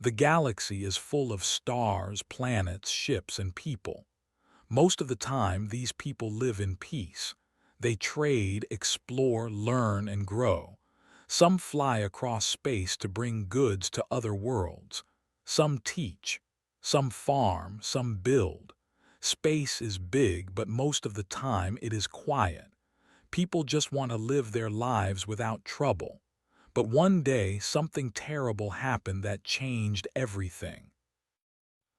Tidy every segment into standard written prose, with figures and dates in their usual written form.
The galaxy is full of stars, planets, ships, and people. Most of the time, these people live in peace. They trade, explore, learn, and grow. Some fly across space to bring goods to other worlds. Some teach. Some farm. Some build. Space is big, but most of the time it is quiet. People just want to live their lives without trouble. But one day, something terrible happened that changed everything.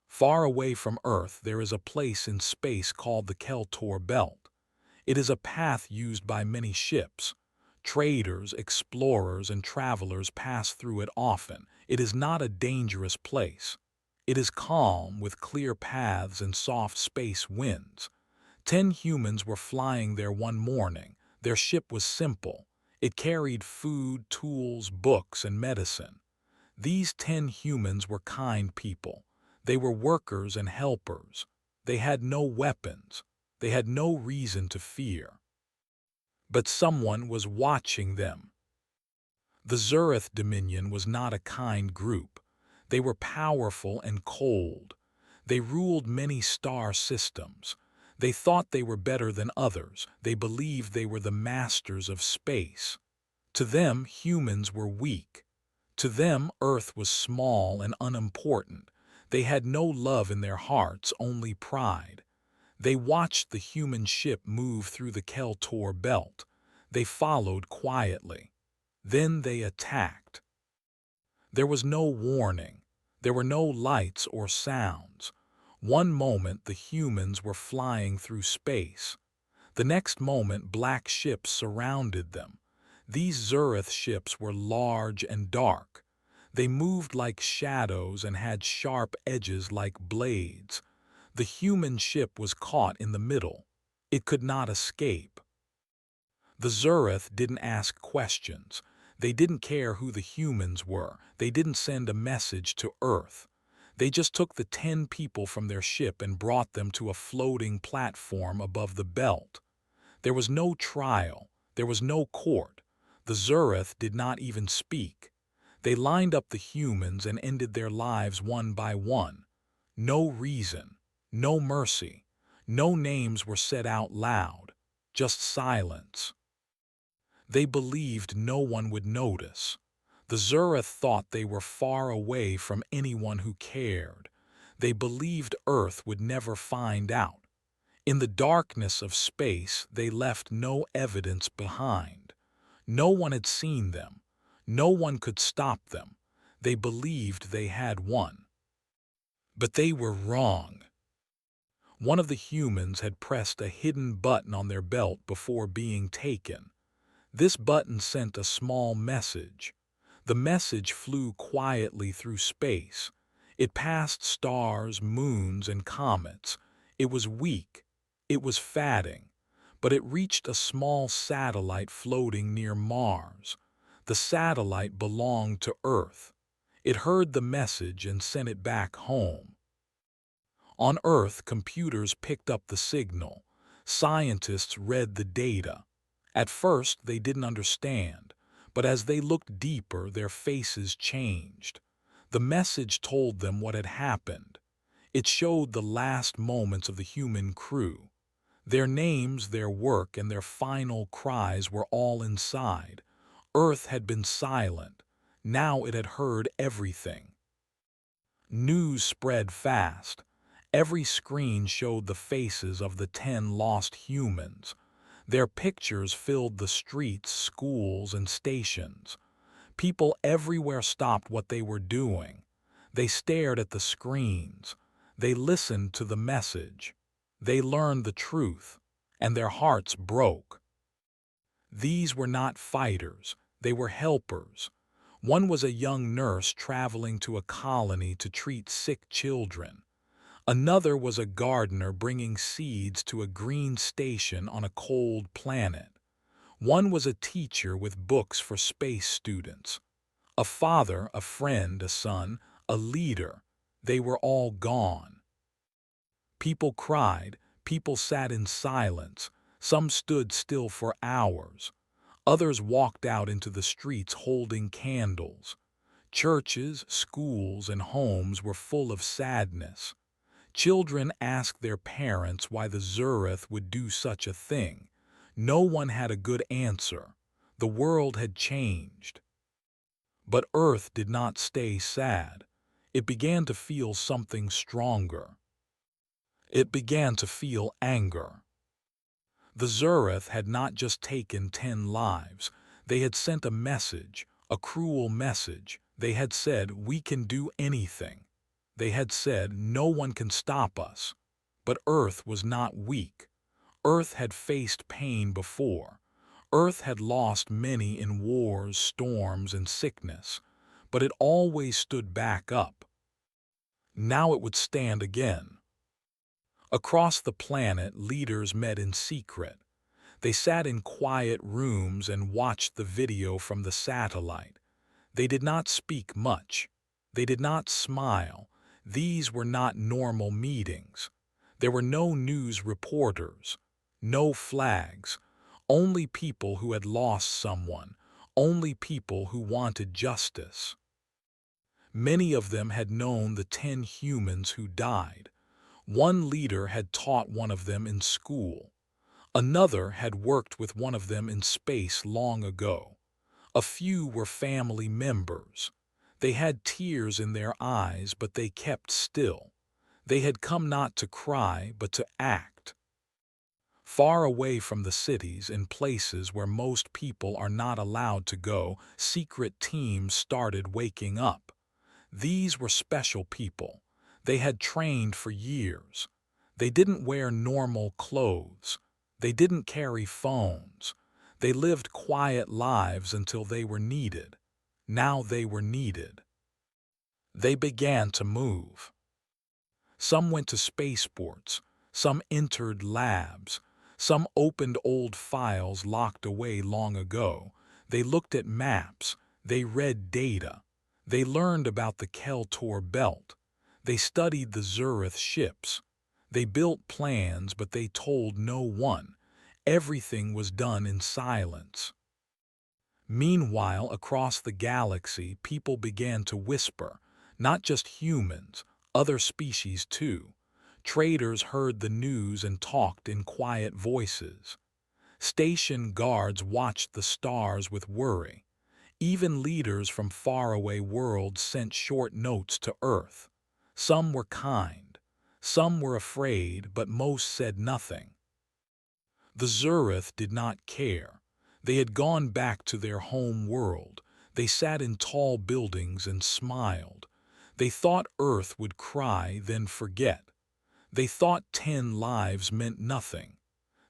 Far away from Earth, there is a place in space called the Keltor Belt. It is a path used by many ships. Traders, explorers, and travelers pass through it often. It is not a dangerous place. It is calm, with clear paths and soft space winds. 10 humans were flying there one morning. Their ship was simple. It carried food, tools, books, and medicine. These 10 humans were kind people. They were workers and helpers. They had no weapons. They had no reason to fear. But someone was watching them. The Zurith Dominion was not a kind group. They were powerful and cold. They ruled many star systems. They thought they were better than others. They believed they were the masters of space. To them, humans were weak. To them, Earth was small and unimportant. They had no love in their hearts, only pride. They watched the human ship move through the Keltor Belt. They followed quietly. Then they attacked. There was no warning. There were no lights or sounds. One moment the humans were flying through space. The next moment black ships surrounded them. These Zurith ships were large and dark. They moved like shadows and had sharp edges like blades. The human ship was caught in the middle. It could not escape. The Zurith didn't ask questions. They didn't care who the humans were. They didn't send a message to Earth. They just took the 10 people from their ship and brought them to a floating platform above the belt. There was no trial. There was no court. The Zurith did not even speak. They lined up the humans and ended their lives one by one. No reason, no mercy, no names were said out loud, just silence. They believed no one would notice. The Zurith thought they were far away from anyone who cared. They believed Earth would never find out. In the darkness of space, they left no evidence behind. No one had seen them. No one could stop them. They believed they had won. But they were wrong. One of the humans had pressed a hidden button on their belt before being taken. This button sent a small message. The message flew quietly through space. It passed stars, moons, and comets. It was weak. It was fading. But it reached a small satellite floating near Mars. The satellite belonged to Earth. It heard the message and sent it back home. On Earth, computers picked up the signal. Scientists read the data. At first, they didn't understand, but as they looked deeper, their faces changed. The message told them what had happened. It showed the last moments of the human crew. Their names, their work, and their final cries were all inside. Earth had been silent. Now it had heard everything. News spread fast. Every screen showed the faces of the 10 lost humans. Their pictures filled the streets, schools, and stations. People everywhere stopped what they were doing. They stared at the screens. They listened to the message. They learned the truth, and their hearts broke. These were not fighters. They were helpers. One was a young nurse traveling to a colony to treat sick children. Another was a gardener bringing seeds to a green station on a cold planet. One was a teacher with books for space students. A father, a friend, a son, a leader. They were all gone. People cried. People sat in silence. Some stood still for hours. Others walked out into the streets holding candles. Churches, schools, and homes were full of sadness. Children asked their parents why the Zurith would do such a thing. No one had a good answer. The world had changed. But Earth did not stay sad. It began to feel something stronger. It began to feel anger. The Zurith had not just taken 10 lives. They had sent a message, a cruel message. They had said, "We can do anything." They had said, "No one can stop us." But Earth was not weak. Earth had faced pain before. Earth had lost many in wars, storms, and sickness. But it always stood back up. Now it would stand again. Across the planet, leaders met in secret. They sat in quiet rooms and watched the video from the satellite. They did not speak much. They did not smile. These were not normal meetings. There were no news reporters, no flags, only people who had lost someone, only people who wanted justice. Many of them had known the 10 humans who died. One leader had taught one of them in school. Another had worked with one of them in space long ago. A few were family members. They had tears in their eyes, but they kept still. They had come not to cry, but to act. Far away from the cities, in places where most people are not allowed to go, secret teams started waking up. These were special people. They had trained for years. They didn't wear normal clothes. They didn't carry phones. They lived quiet lives until they were needed. Now they were needed. They began to move. Some went to spaceports. Some entered labs. Some opened old files locked away long ago. They looked at maps. They read data. They learned about the Keltor belt. They studied the Zurith ships. They built plans, but they told no one. Everything was done in silence. Meanwhile, across the galaxy, people began to whisper, not just humans, other species too. Traders heard the news and talked in quiet voices. Station guards watched the stars with worry. Even leaders from faraway worlds sent short notes to Earth. Some were kind. Some were afraid, but most said nothing. The Zurith did not care. They had gone back to their home world. They sat in tall buildings and smiled. They thought Earth would cry, then forget. They thought 10 lives meant nothing.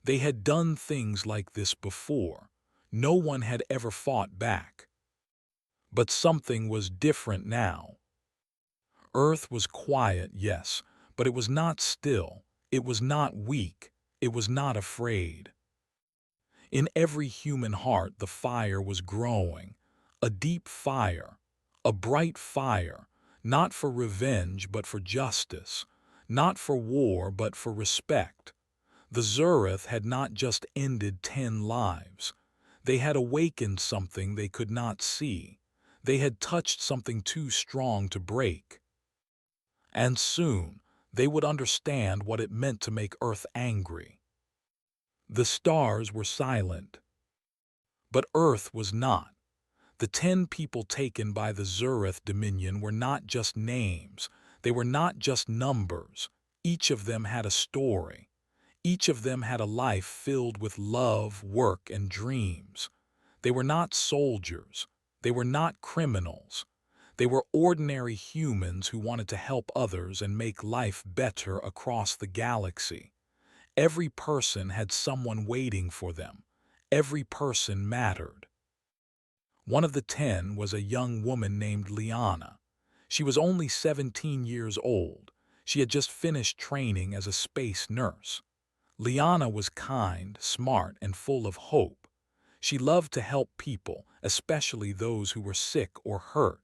They had done things like this before. No one had ever fought back. But something was different now. Earth was quiet, yes, but it was not still. It was not weak. It was not afraid. In every human heart the fire was growing, a deep fire, a bright fire, not for revenge but for justice, not for war but for respect. The Zurith had not just ended 10 lives. They had awakened something they could not see. They had touched something too strong to break. And soon they would understand what it meant to make Earth angry. The stars were silent. But Earth was not. The 10 people taken by the Zurith Dominion were not just names. They were not just numbers. Each of them had a story. Each of them had a life filled with love, work, and dreams. They were not soldiers. They were not criminals. They were ordinary humans who wanted to help others and make life better across the galaxy. Every person had someone waiting for them. Every person mattered. One of the 10 was a young woman named Liana. She was only 17 years old. She had just finished training as a space nurse. Liana was kind, smart, and full of hope. She loved to help people, especially those who were sick or hurt.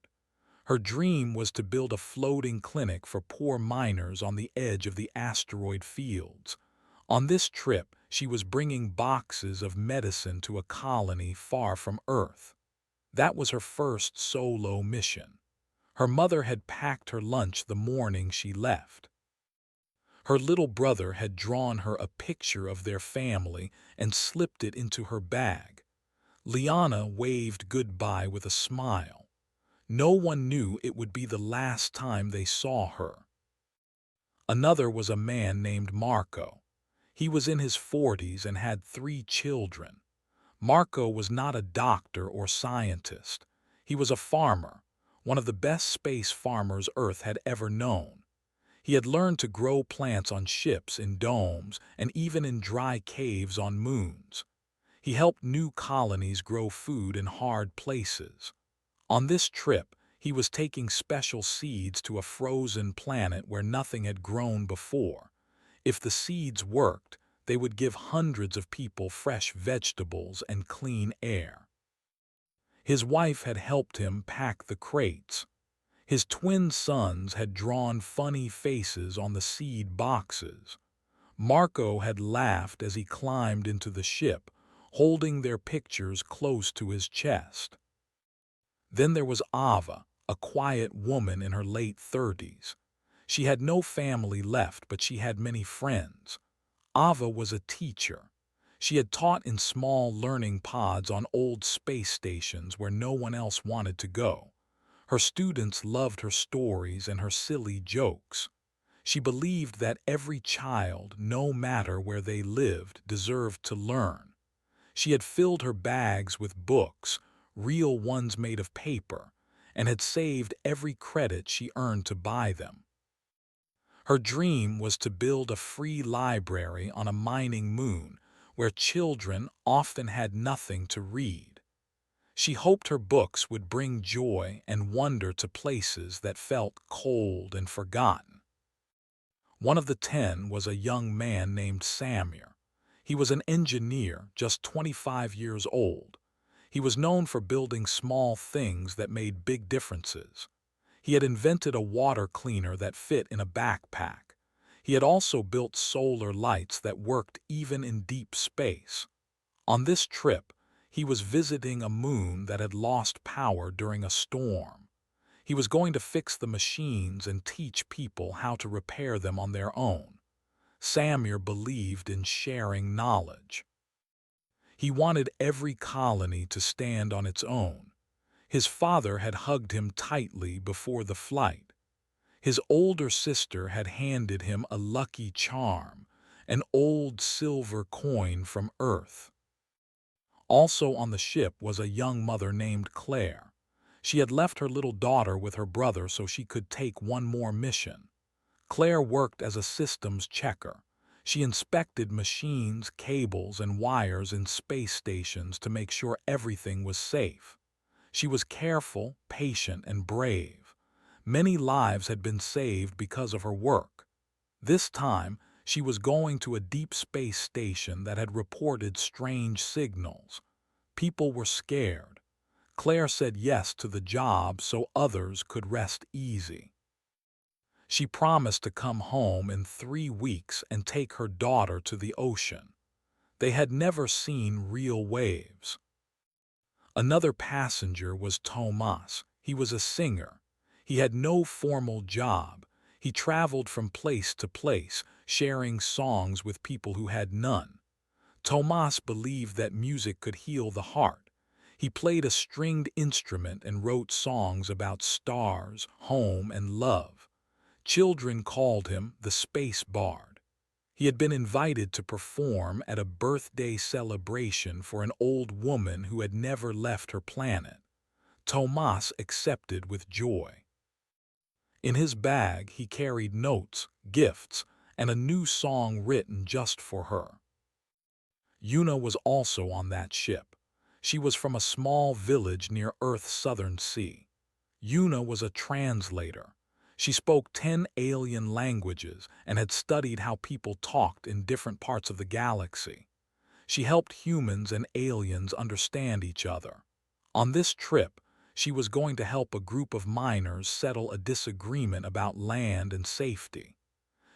Her dream was to build a floating clinic for poor miners on the edge of the asteroid fields. On this trip, she was bringing boxes of medicine to a colony far from Earth. That was her first solo mission. Her mother had packed her lunch the morning she left. Her little brother had drawn her a picture of their family and slipped it into her bag. Liana waved goodbye with a smile. No one knew it would be the last time they saw her. Another was a man named Marco. He was in his 40s and had 3 children. Marco was not a doctor or scientist. He was a farmer, one of the best space farmers Earth had ever known. He had learned to grow plants on ships in domes and even in dry caves on moons. He helped new colonies grow food in hard places. On this trip, he was taking special seeds to a frozen planet where nothing had grown before. If the seeds worked, they would give hundreds of people fresh vegetables and clean air. His wife had helped him pack the crates. His twin sons had drawn funny faces on the seed boxes. Marco had laughed as he climbed into the ship, holding their pictures close to his chest. Then there was Ava, a quiet woman in her late 30s. She had no family left, but she had many friends. Ava was a teacher. She had taught in small learning pods on old space stations where no one else wanted to go. Her students loved her stories and her silly jokes. She believed that every child, no matter where they lived, deserved to learn. She had filled her bags with books, real ones made of paper, and had saved every credit she earned to buy them. Her dream was to build a free library on a mining moon where children often had nothing to read. She hoped her books would bring joy and wonder to places that felt cold and forgotten. One of the 10 was a young man named Samir. He was an engineer, just 25 years old. He was known for building small things that made big differences. He had invented a water cleaner that fit in a backpack. He had also built solar lights that worked even in deep space. On this trip, he was visiting a moon that had lost power during a storm. He was going to fix the machines and teach people how to repair them on their own. Samir believed in sharing knowledge. He wanted every colony to stand on its own. His father had hugged him tightly before the flight. His older sister had handed him a lucky charm, an old silver coin from Earth. Also on the ship was a young mother named Claire. She had left her little daughter with her brother so she could take one more mission. Claire worked as a systems checker. She inspected machines, cables, and wires in space stations to make sure everything was safe. She was careful, patient, and brave. Many lives had been saved because of her work. This time, she was going to a deep space station that had reported strange signals. People were scared. Claire said yes to the job so others could rest easy. She promised to come home in 3 weeks and take her daughter to the ocean. They had never seen real waves. Another passenger was Tomas. He was a singer. He had no formal job. He traveled from place to place, sharing songs with people who had none. Tomas believed that music could heal the heart. He played a stringed instrument and wrote songs about stars, home, and love. Children called him the Space Bard. He had been invited to perform at a birthday celebration for an old woman who had never left her planet. Tomas accepted with joy. In his bag, he carried notes, gifts, and a new song written just for her. Yuna was also on that ship. She was from a small village near Earth's southern sea. Yuna was a translator. She spoke 10 alien languages and had studied how people talked in different parts of the galaxy. She helped humans and aliens understand each other. On this trip, she was going to help a group of miners settle a disagreement about land and safety.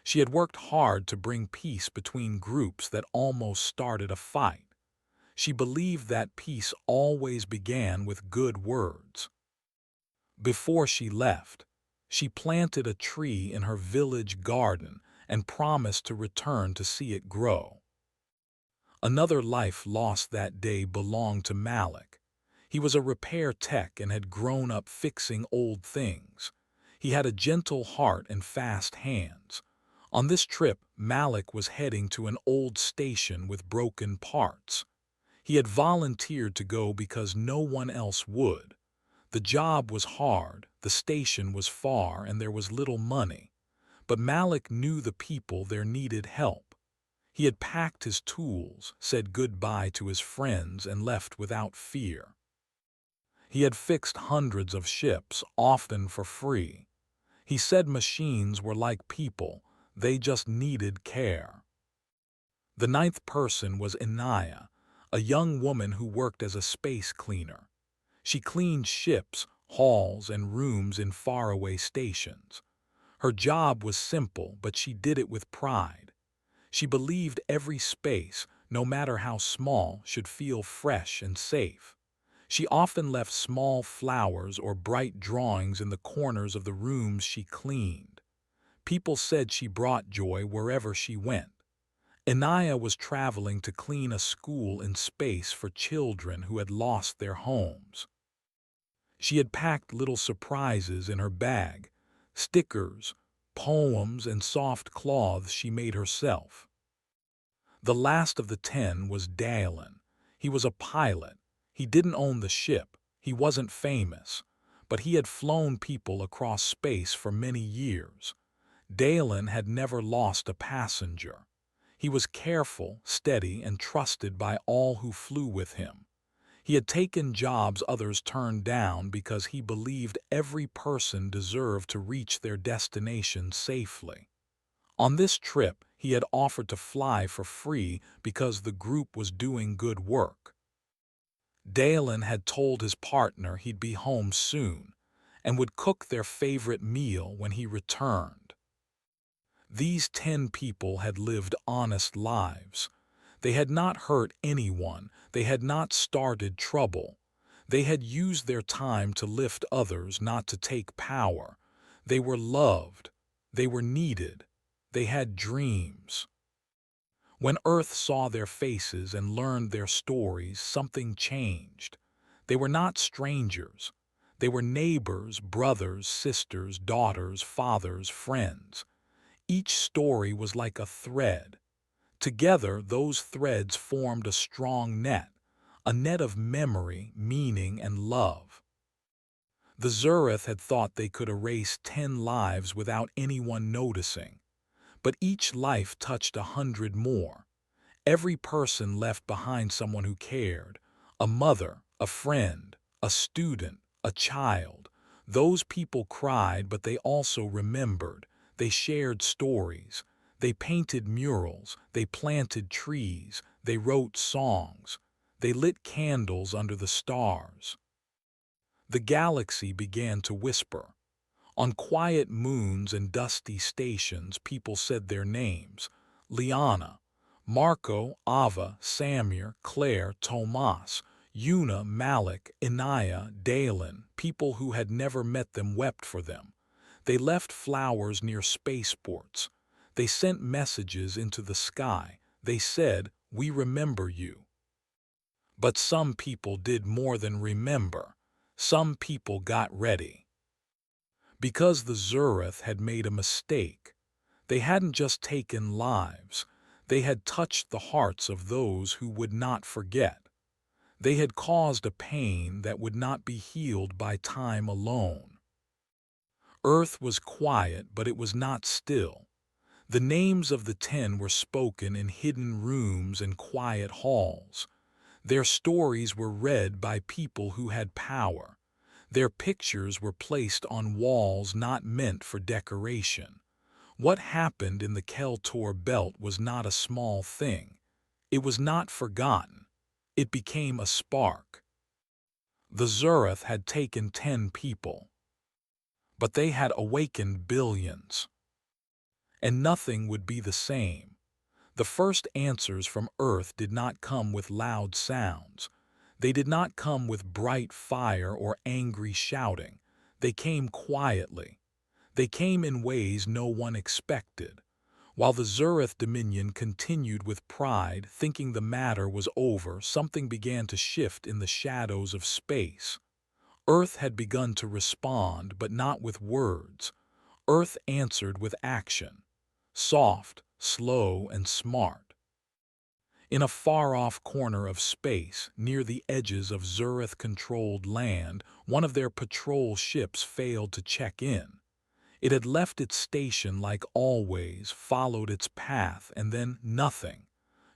She had worked hard to bring peace between groups that almost started a fight. She believed that peace always began with good words. Before she left, she planted a tree in her village garden and promised to return to see it grow. Another life lost that day belonged to Malik. He was a repair tech and had grown up fixing old things. He had a gentle heart and fast hands. On this trip, Malik was heading to an old station with broken parts. He had volunteered to go because no one else would. The job was hard, the station was far, and there was little money. But Malik knew the people there needed help. He had packed his tools, said goodbye to his friends, and left without fear. He had fixed hundreds of ships, often for free. He said machines were like people, they just needed care. The ninth person was Inaya, a young woman who worked as a space cleaner. She cleaned ships, halls, and rooms in faraway stations. Her job was simple, but she did it with pride. She believed every space, no matter how small, should feel fresh and safe. She often left small flowers or bright drawings in the corners of the rooms she cleaned. People said she brought joy wherever she went. Inaya was traveling to clean a school in space for children who had lost their homes. She had packed little surprises in her bag, stickers, poems, and soft cloths she made herself. The last of the 10 was Dalen. He was a pilot. He didn't own the ship. He wasn't famous. But he had flown people across space for many years. Dalen had never lost a passenger. He was careful, steady, and trusted by all who flew with him. He had taken jobs others turned down because he believed every person deserved to reach their destination safely. On this trip, he had offered to fly for free because the group was doing good work. Dalen had told his partner he'd be home soon and would cook their favorite meal when he returned. These 10 people had lived honest lives. They had not hurt anyone. They had not started trouble. They had used their time to lift others, not to take power. They were loved. They were needed. They had dreams. When Earth saw their faces and learned their stories, something changed. They were not strangers. They were neighbors, brothers, sisters, daughters, fathers, friends. Each story was like a thread. Together, those threads formed a strong net, a net of memory, meaning, and love. The Zurith had thought they could erase 10 lives without anyone noticing. But each life touched 100 more. Every person left behind someone who cared, a mother, a friend, a student, a child. Those people cried, but they also remembered. They shared stories. They painted murals. They planted trees. They wrote songs. They lit candles under the stars. The galaxy began to whisper. On quiet moons and dusty stations, people said their names: Liana, Marco, Ava, Samir, Claire, Tomas, Yuna, Malik, Inaya, Dalen. People who had never met them wept for them. They left flowers near spaceports. They sent messages into the sky. They said, "We remember you." But some people did more than remember. Some people got ready. Because the Zurith had made a mistake. They hadn't just taken lives. They had touched the hearts of those who would not forget. They had caused a pain that would not be healed by time alone. Earth was quiet, but it was not still. The names of the 10 were spoken in hidden rooms and quiet halls. Their stories were read by people who had power. Their pictures were placed on walls not meant for decoration. What happened in the Keltor belt was not a small thing. It was not forgotten. It became a spark. The Zurith had taken 10 people. But they had awakened billions. And nothing would be the same. The first answers from Earth did not come with loud sounds. They did not come with bright fire or angry shouting. They came quietly. They came in ways no one expected. While the Zurith Dominion continued with pride, thinking the matter was over, something began to shift in the shadows of space. Earth had begun to respond, but not with words. Earth answered with action. Soft, slow, and smart. In a far-off corner of space, near the edges of Zurith-controlled land, one of their patrol ships failed to check in. It had left its station like always, followed its path, and then nothing.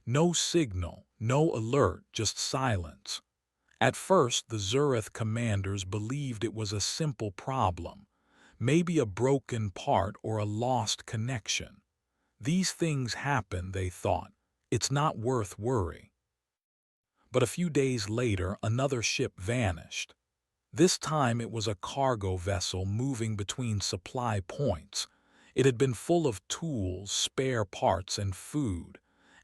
No signal, no alert, just silence. At first, the Zurith commanders believed it was a simple problem, maybe a broken part or a lost connection. These things happen, they thought. It's not worth worry. But a few days later, another ship vanished. This time it was a cargo vessel moving between supply points. It had been full of tools, spare parts, and food.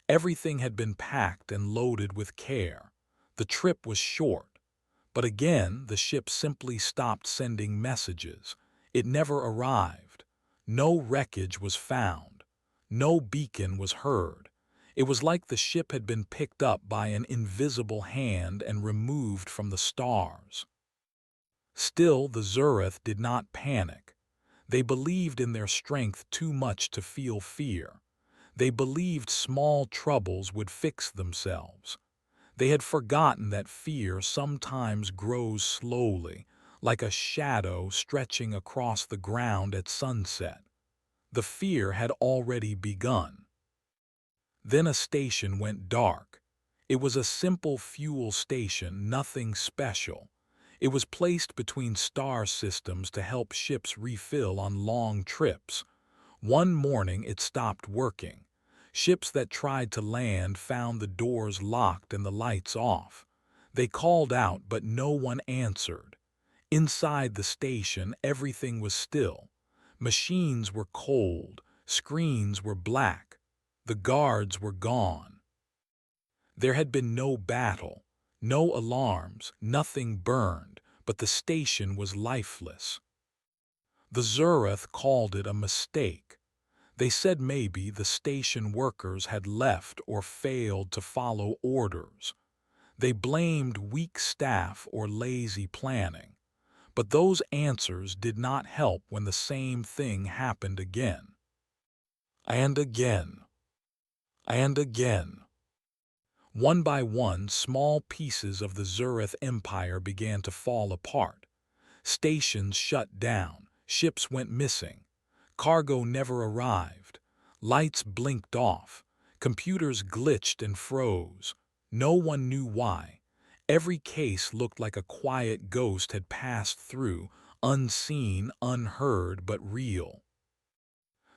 Everything had been packed and loaded with care. The trip was short. But again, the ship simply stopped sending messages. It never arrived. No wreckage was found. No beacon was heard. It was like the ship had been picked up by an invisible hand and removed from the stars. Still, the Zurith did not panic. They believed in their strength too much to feel fear. They believed small troubles would fix themselves. They had forgotten that fear sometimes grows slowly, like a shadow stretching across the ground at sunset. The fear had already begun. Then a station went dark. It was a simple fuel station, nothing special. It was placed between star systems to help ships refill on long trips. One morning it stopped working. Ships that tried to land found the doors locked and the lights off. They called out, but no one answered. Inside the station, everything was still. Machines were cold, screens were black, the guards were gone. There had been no battle, no alarms, nothing burned, but the station was lifeless. The Zurith called it a mistake. They said maybe the station workers had left or failed to follow orders. They blamed weak staff or lazy planning. But those answers did not help when the same thing happened again. And again. And again. One by one, small pieces of the Zurith Empire began to fall apart. Stations shut down, ships went missing, cargo never arrived, lights blinked off, computers glitched and froze. No one knew why. Every case looked like a quiet ghost had passed through, unseen, unheard, but real.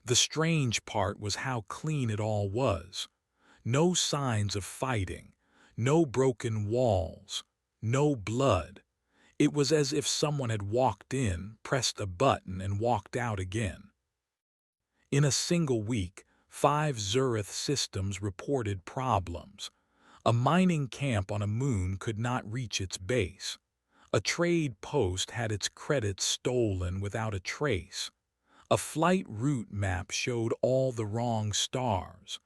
The strange part was how clean it all was. No signs of fighting, no broken walls, no blood. It was as if someone had walked in, pressed a button, and walked out again. In a single week, 5 Zurith systems reported problems. A mining camp on a moon could not reach its base. A trade post had its credits stolen without a trace. A flight route map showed all the wrong stars.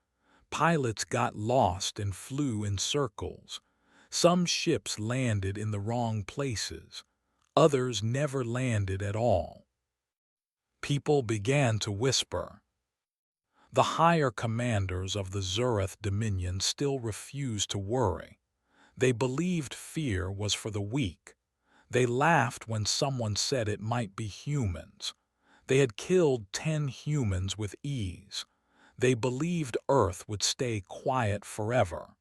Pilots got lost and flew in circles. Some ships landed in the wrong places. Others never landed at all. People began to whisper. The higher commanders of the Zurith Dominion still refused to worry. They believed fear was for the weak. They laughed when someone said it might be humans. They had killed 10 humans with ease. They believed Earth would stay quiet forever.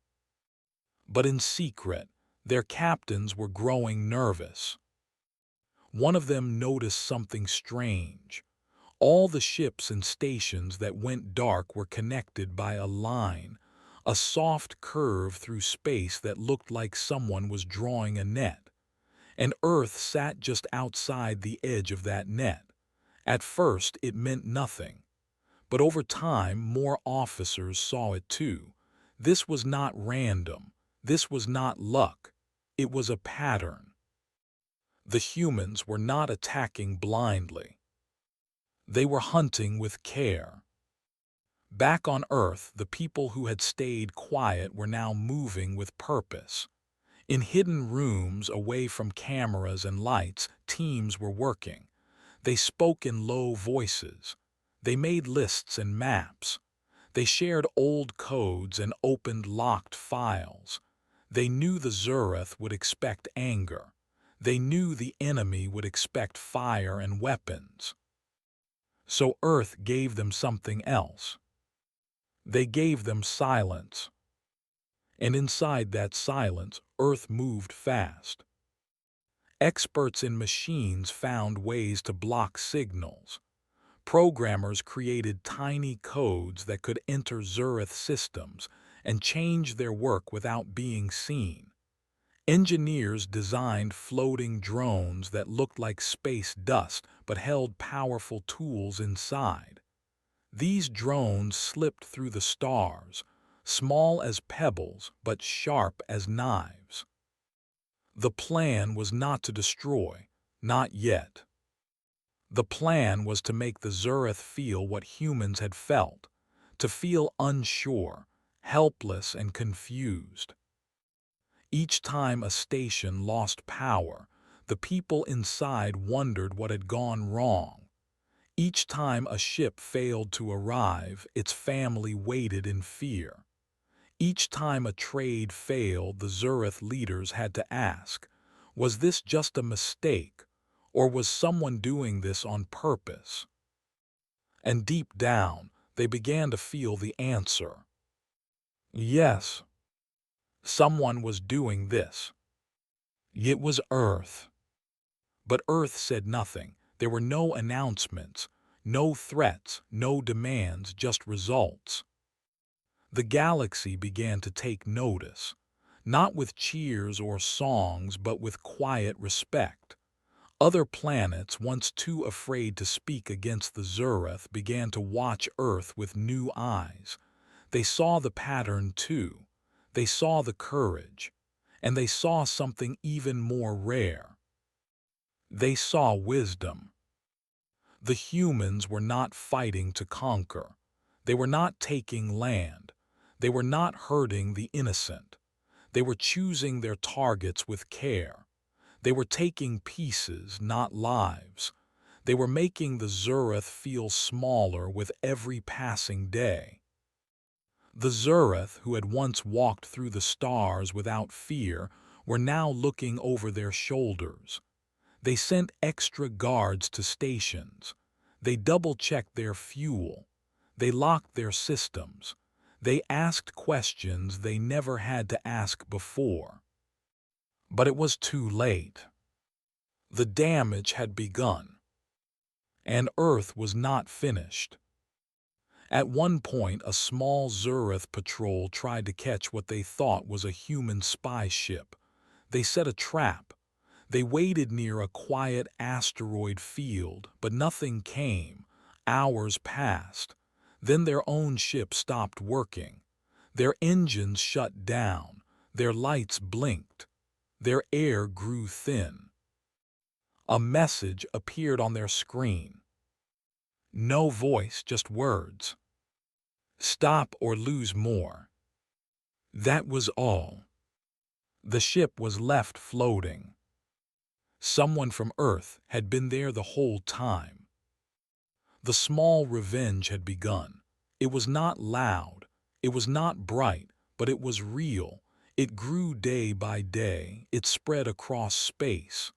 But in secret, their captains were growing nervous. One of them noticed something strange. All the ships and stations that went dark were connected by a line, a soft curve through space that looked like someone was drawing a net. And Earth sat just outside the edge of that net. At first, it meant nothing. But over time, more officers saw it too. This was not random. This was not luck. It was a pattern. The humans were not attacking blindly. They were hunting with care. Back on Earth, the people who had stayed quiet were now moving with purpose. In hidden rooms away from cameras and lights, teams were working. They spoke in low voices. They made lists and maps. They shared old codes and opened locked files. They knew the Zureth would expect anger. They knew the enemy would expect fire and weapons. So Earth gave them something else. They gave them silence. And inside that silence, Earth moved fast. Experts in machines found ways to block signals. Programmers created tiny codes that could enter Zureth systems and change their work without being seen. Engineers designed floating drones that looked like space dust but held powerful tools inside. These drones slipped through the stars, small as pebbles but sharp as knives. The plan was not to destroy, not yet. The plan was to make the Zureth feel what humans had felt, to feel unsure, helpless, and confused. Each time a station lost power, the people inside wondered what had gone wrong. Each time a ship failed to arrive, its family waited in fear. Each time a trade failed, the Zureth leaders had to ask, was this just a mistake, or was someone doing this on purpose? And deep down, they began to feel the answer. Yes, someone was doing this. It was Earth. But Earth said nothing. There were no announcements, no threats, no demands, just results. The galaxy began to take notice, not with cheers or songs, but with quiet respect. Other planets, once too afraid to speak against the Zureth, began to watch Earth with new eyes. They saw the pattern too. They saw the courage. And they saw something even more rare. They saw wisdom. The humans were not fighting to conquer. They were not taking land. They were not hurting the innocent. They were choosing their targets with care. They were taking pieces, not lives. They were making the Zureth feel smaller with every passing day. The Zureth, who had once walked through the stars without fear, were now looking over their shoulders. They sent extra guards to stations. They double-checked their fuel. They locked their systems. They asked questions they never had to ask before. But it was too late. The damage had begun. And Earth was not finished. At one point, a small Zureth patrol tried to catch what they thought was a human spy ship. They set a trap. They waited near a quiet asteroid field, but nothing came. Hours passed. Then their own ship stopped working. Their engines shut down. Their lights blinked. Their air grew thin. A message appeared on their screen. No voice, just words. Stop or lose more. That was all. The ship was left floating. Someone from Earth had been there the whole time. The small revenge had begun. It was not loud. It was not bright, but it was real. It grew day by day. It spread across space.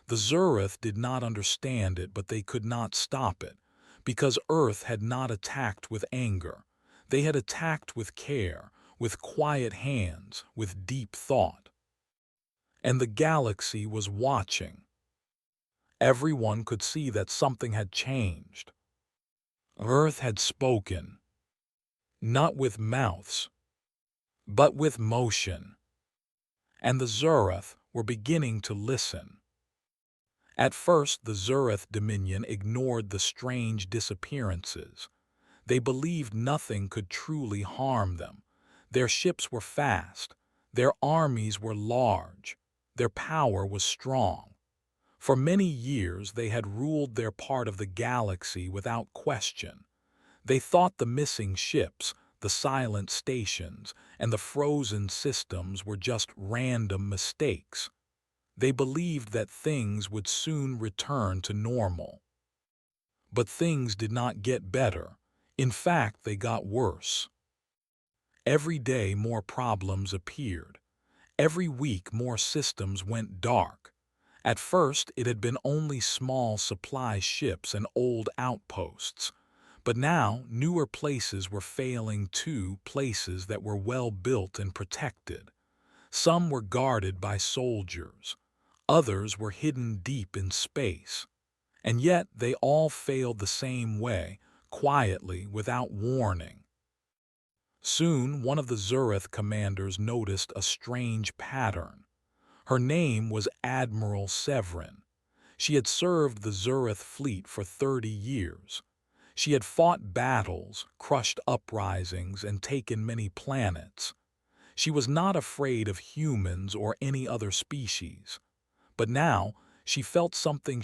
The Zureth did not understand it, but they could not stop it, because Earth had not attacked with anger. They had attacked with care, with quiet hands, with deep thought. And the galaxy was watching. Everyone could see that something had changed. Earth had spoken, not with mouths, but with motion. And the Zureth were beginning to listen. At first, the Zureth Dominion ignored the strange disappearances. They believed nothing could truly harm them. Their ships were fast. Their armies were large. Their power was strong. For many years they had ruled their part of the galaxy without question. They thought the missing ships, the silent stations, and the frozen systems were just random mistakes. They believed that things would soon return to normal. But things did not get better. In fact, they got worse. Every day more problems appeared. Every week more systems went dark. At first, it had been only small supply ships and old outposts. But now, newer places were failing too, places that were well built and protected. Some were guarded by soldiers. Others were hidden deep in space. And yet they all failed the same way, quietly, without warning. Soon, one of the Zurith commanders noticed a strange pattern. Her name was Admiral Severin. She had served the Zurith fleet for 30 years. She had fought battles, crushed uprisings, and taken many planets. She was not afraid of humans or any other species. But now, she felt something